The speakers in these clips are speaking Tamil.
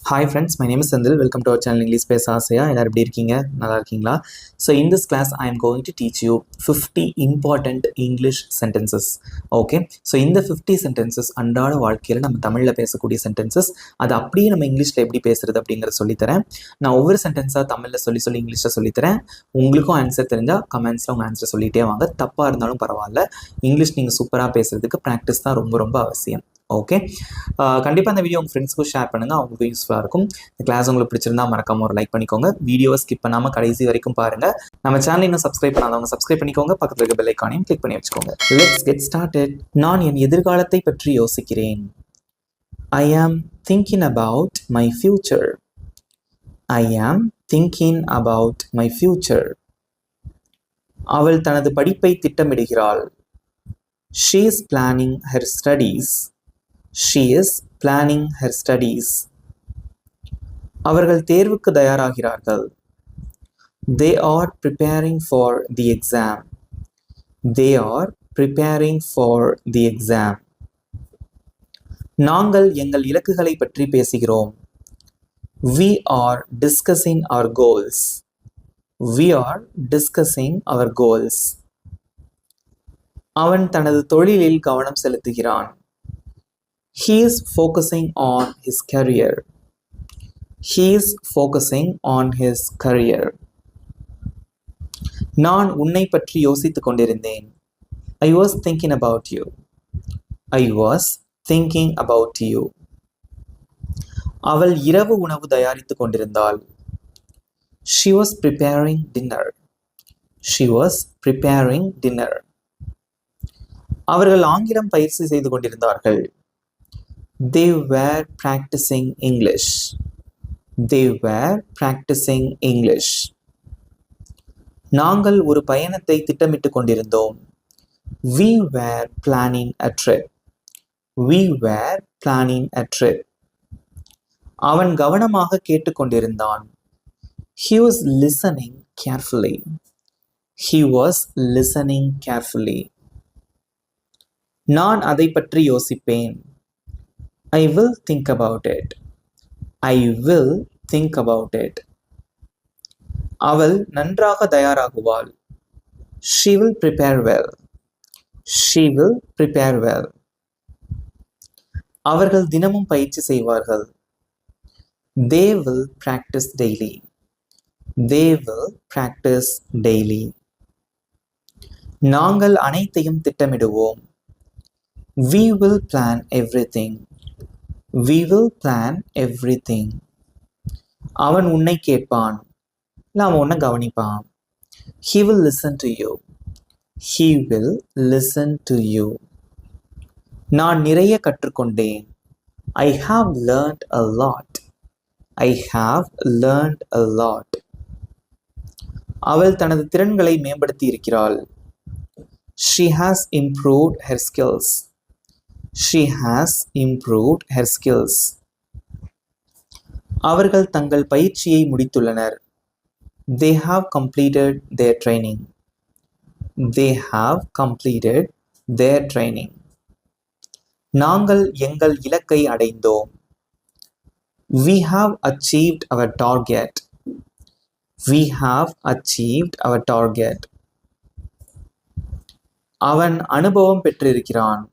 Hi friends, my name is Sandil. Welcome to our channel English Space Asia. எல்லாரும் எப்படி இருக்கீங்க? நல்லா இருக்கீங்களா? So in this class I am going to teach you 50 important English sentences. Okay? So இந்த 50 sentences அன்றாட வாழ்க்கையில் நம்ம தமிழில் பேசக்கூடிய sentences அது அப்படியே நம்ம இங்கிலீஷில் எப்படி பேசுறது அப்படிங்கிறத சொல்லித்தரேன். நான் ஒவ்வொரு சென்டென்ஸாக தமிழில் சொல்லி இங்கிலீஷில் சொல்லித்தரேன். உங்களுக்கும் ஆன்சர் தெரிஞ்சால் கமெண்ட்ஸில் உங்கள் ஆன்சர் சொல்லிகிட்டே வாங்க. தப்பாக இருந்தாலும் பரவாயில்ல. இங்கிலீஷ் நீங்கள் சூப்பராக பேசுறதுக்கு ப்ராக்டிஸ் தான் ரொம்ப அவசியம். ஓகே, கண்டிப்பாக இந்த வீடியோ உங்கள் ஃப்ரெண்ட்ஸ்க்கும் ஷேர் பண்ணுங்கள், அவங்களுக்கும் யூஸ்ஃபுல்லாக இருக்கும். இந்த கிளாஸ் உங்களுக்கு பிடிச்சிருந்தா மறக்காம ஒரு லைக் பண்ணிக்கோங்க. வீடியோவை ஸ்கிப் பண்ணாமல் கடைசி வரைக்கும் பாருங்கள். நம்ம சேனல் இன்னும் சப்ஸ்கிரைப் பண்ணாதவங்க சப்ஸ்கிரைப் பண்ணிக்கோங்க. பக்கத்தில் இருக்க பெல் ஐக்கானையும் கிளிக் பண்ணி வச்சுக்கோங்க. Let's get started. நான் என் எதிர்காலத்தை பற்றி யோசிக்கிறேன். I am thinking about my future. I am thinking about my future. அவள் தனது படிப்பை திட்டமிடுகிறாள். She is planning her studies. She is planning her studies. அவர்கள் தேர்வுக்கு தயாராகிறார்கள். They are preparing for the exam. They are preparing for the exam. நாங்கள் எங்கள் இலக்குகளை பற்றி பேசுகிறோம். We are discussing our goals. We are discussing our goals. அவன் தனது தொழிலில் கவனம் செலுத்துகிறான். He is focusing on his career. He is focusing on his career. நான் உன்னை பற்றி யோசித்துக் கொண்டிருந்தேன். I was thinking about you. I was thinking about you. அவள் இரவு உணவு தயாரித்துக் கொண்டிருந்தாள். She was preparing dinner. She was preparing dinner. அவர்கள் ஆங்கிலம் பயிற்சி செய்து கொண்டிருந்தார்கள். They were practicing English. They were practicing English. நாங்கள் ஒரு பயணத்தை திட்டமிட்டுக் கொண்டிருந்தோம். We were planning a trip. We were planning a trip. அவன் கவனமாக கேட்டுக்கொண்டிருந்தான். He was listening carefully. He was listening carefully. நான் அதை பற்றி யோசிப்பேன். I will think about it. I will think about it. அவள் நன்றாக தயாராகுவாள். She will prepare well. She will prepare well. அவர்கள் தினமும் பயிற்சி செய்வார்கள். They will practice daily. They will practice daily. நாங்கள் அனைத்தையும் திட்டமிடுவோம். We will plan everything. We will plan everything. அவன் உன்னை கேட்பான். இல்லை அவன் உன்னை கவனிப்பான். He will listen to you. He will listen to you. நான் நிறைய கற்றுக்கொண்டேன். I have learned a lot. I have learned a lot. அவள் தனது திறன்களை மேம்படுத்தி இருக்கிறாள். She has improved her skills. She has improved her skills. அவர்கள் தங்கள் பயிற்சியை முடித்துள்ளனர். They have completed their training. They have completed their training. நாங்கள் எங்கள் இலக்கை அடைந்தோம். We have achieved our target. We have achieved our target. அவன் அனுபவம் பெற்றிருக்கிறான்.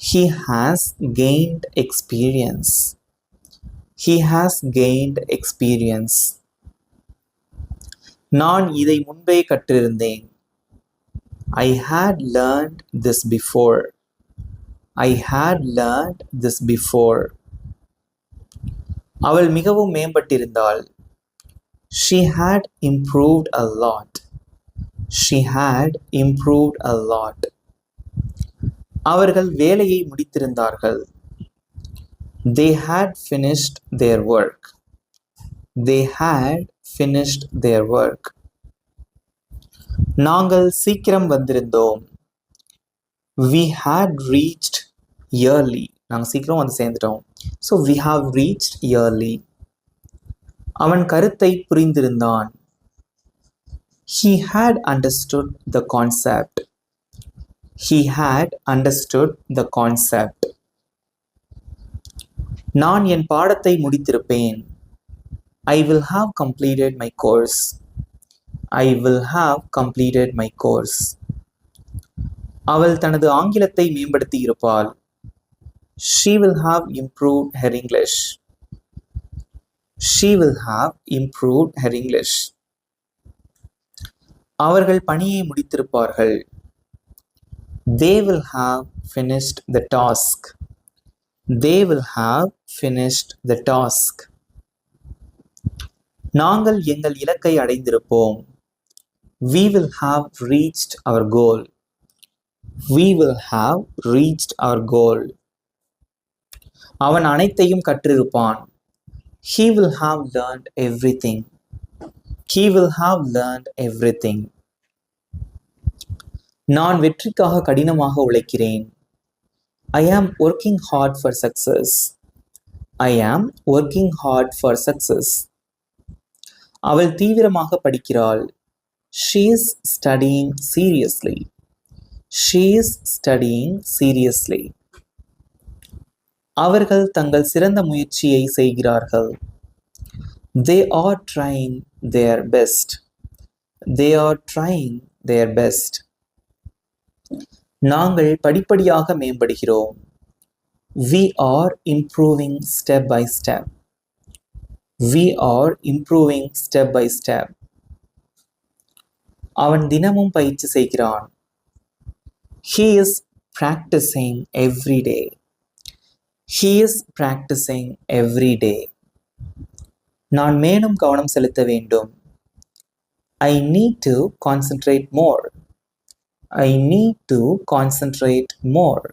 He has gained experience. He has gained experience. நான் இதை முன்பே கற்றிருந்தேன். I had learned this before. I had learned this before. அவள் மிகவும் மேம்பட்டிருந்தாள். She had improved a lot. She had improved a lot. அவர்கள் வேலையை முடித்திருந்தார்கள். They had finished their work. They had finished their work. நாங்கள் சீக்கிரம் வந்திருந்தோம். We had reached early. நாங்கள் சீக்கிரம் வந்து சேர்ந்துட்டோம். So we have reached early. அவன் கருத்தை புரிந்திருந்தான். He had understood the concept. He had understood the concept. நான் என் பாடத்தை முடித்திருப்பேன். I will have completed my course. I will have completed my course. அவள் தனது ஆங்கிலத்தை மேம்படுத்தி இருப்பாள். She will have improved her English. She will have improved her English. அவர்கள் பணியை முடித்திருப்பார்கள். They will have finished the task. They will have finished the task. நாங்கள் எங்கள் இலக்கை அடைந்திருப்போம். We will have reached our goal. We will have reached our goal. அவன் அனைத்தையும் கற்றிருப்பான். He will have learned everything. He will have learned everything. நான் வெற்றிக்காக கடினமாக உழைக்கிறேன். I am working hard for success. I am working hard for success. அவள் தீவிரமாக படிக்கிறாள். She is studying seriously. She is studying seriously. அவர்கள் தங்கள் சிறந்த முயற்சியை செய்கிறார்கள். They are trying their best. They are trying their best. நாங்கள் படிப்படியாக மேம்படுகிறோம். We are improving step by step. We are improving step by step. அவன் தினமும் பயிற்சி செய்கிறான். He is practicing every day. He is practicing every day. நான் மேலும் கவனம் செலுத்த வேண்டும். I need to concentrate more. I need to concentrate more.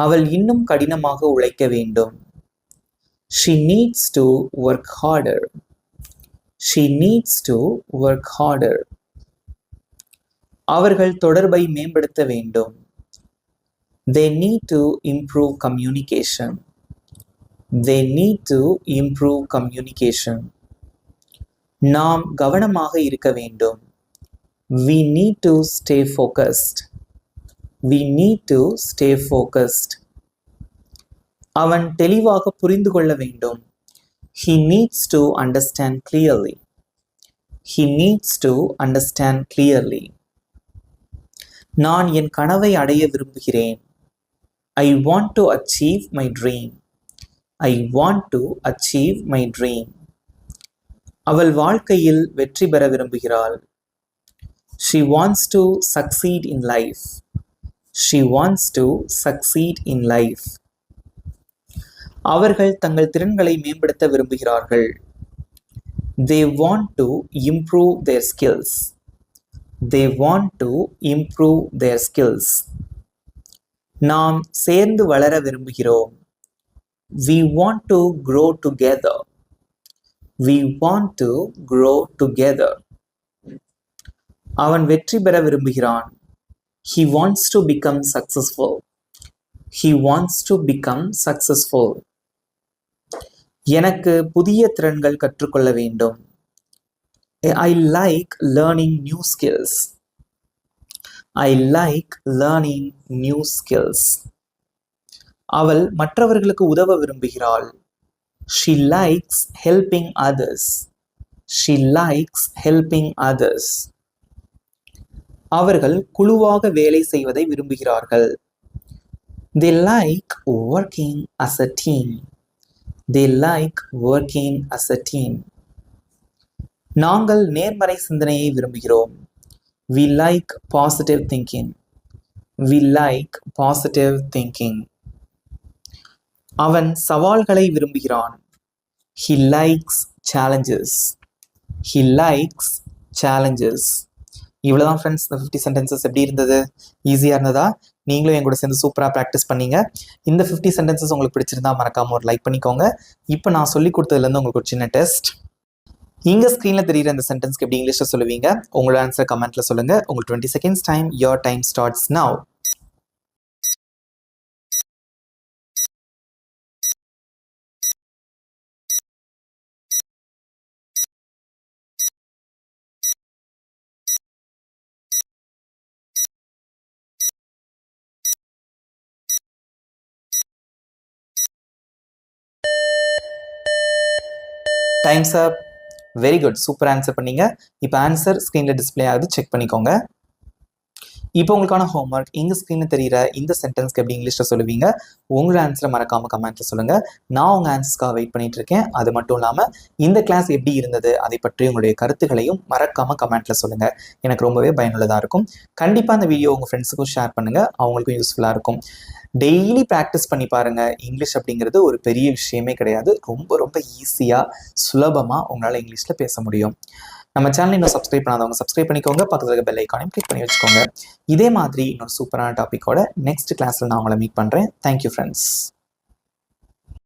அவள் இன்னும் கடினமாக உழைக்க வேண்டும். She needs to work harder. She needs to work harder. அவர்கள் தொடர்பை மேம்படுத்த வேண்டும். They need to improve communication. They need to improve communication. நாம் கவனமாக இருக்க வேண்டும். We need to stay focused. We need to stay focused. அவன் தெளிவாக புரிந்து கொள்ள வேண்டும். He needs to understand clearly. He needs to understand clearly. நான் என் கனவை அடைய விரும்புகிறேன். I want to achieve my dream. I want to achieve my dream. அவள் வாழ்க்கையில் வெற்றி பெற விரும்புகிறாள். She wants to succeed in life. She wants to succeed in life. அவர்கள் தங்கள் திறன்களை மேம்படுத்த விரும்புகிறார்கள். They want to improve their skills. They want to improve their skills. நாம் சேர்ந்து வளர விரும்புகிறோம். We want to grow together. We want to grow together. அவன் வெற்றி பெற விரும்புகிறான். He wants to become successful. He wants to become successful. எனக்கு புதிய திறன்கள் கற்றுக்கொள்ள வேண்டும். I like learning new skills. I like learning new skills. அவள் மற்றவர்களுக்கு உதவ விரும்புகிறாள். She likes helping others. She likes helping others. அவர்கள் குழுவாக வேலை செய்வதை விரும்புகிறார்கள். They like working as a team. They like working as a team. நாங்கள் நேர்மறை சிந்தனையை விரும்புகிறோம். We like positive thinking. We like positive thinking. அவன் சவால்களை விரும்புகிறான். He likes challenges. He likes challenges. இவ்வளோதான் ஃப்ரெண்ட்ஸ். இந்த 50 சென்டென்சஸ் எப்படி இருந்தது? ஈஸியாக இருந்ததா? நீங்களும் என் கூட சேர்ந்து சூப்பராக ப்ராக்டிஸ் பண்ணீங்க. இந்த 50 சென்டென்சஸ் உங்களுக்கு பிடிச்சிருந்தா மறக்காமல் ஒரு லைக் பண்ணிக்கோங்க. இப்போ நான் சொல்லி கொடுத்ததுலேருந்து உங்களுக்கு ஒரு சின்ன டெஸ்ட். இங்கே ஸ்க்ரீனில் தெரியுற இந்த சென்டென்ஸ்க்கு எப்படி இங்கிலீஷில் சொல்லுவீங்க? உங்களோட ஆன்சர் கமெண்ட்டில் சொல்லுங்கள். உங்களுக்கு 20 seconds time. Your time starts now. Times up. Very good, super answer பண்ணீங்க. இப்போ ஆன்சர் ஸ்க்ரீனில் டிஸ்பிளே ஆகுது, செக் பண்ணிக்கோங்க. இப்போ உங்களுக்கான ஹோம்ஒர்க், இங்க ஸ்க்ரீனில் தெரியுற இந்த சென்டென்ஸ்க்கு எப்படி இங்கிலீஷில் சொல்லுவீங்க? உங்களோட ஆன்சரை மறக்காம கமெண்ட்டில் சொல்லுங்கள். நான் உங்கள் ஆன்சர்ஸ்க்காக வெயிட் பண்ணிட்டு இருக்கேன். அது மட்டும் இல்லாமல் இந்த கிளாஸ் எப்படி இருந்தது அதை பற்றி உங்களுடைய கருத்துக்களையும் மறக்காம கமெண்ட்டில் சொல்லுங்கள். எனக்கு ரொம்பவே பயனுள்ளதாக இருக்கும். கண்டிப்பாக அந்த வீடியோ உங்கள் ஃப்ரெண்ட்ஸுக்கும் ஷேர் பண்ணுங்கள், அவங்களுக்கும் யூஸ்ஃபுல்லாக இருக்கும். டெய்லி ப்ராக்டிஸ் பண்ணி பாருங்கள். இங்கிலீஷ் அப்படிங்கிறது ஒரு பெரிய விஷயமே கிடையாது. ரொம்ப ரொம்ப ஈஸியாக சுலபமாக உங்களால் இங்கிலீஷில் பேச முடியும். நம்ம சேனல் இன்னும் சப்ஸ்கிரைப் பண்ணாதவங்க சப்ஸ்கிரைப் பண்ணிக்கோங்க. பக்கத்தில் இருக்க பெல் ஐக்கானையும் கிளிக் பண்ணி வச்சுக்கோங்க. இதே மாதிரி இன்னொரு சூப்பரான டாப்பிக்கோட நெக்ஸ்ட் கிளாஸில் நான் உங்களை மீட் பண்ணுறேன். Thank you friends.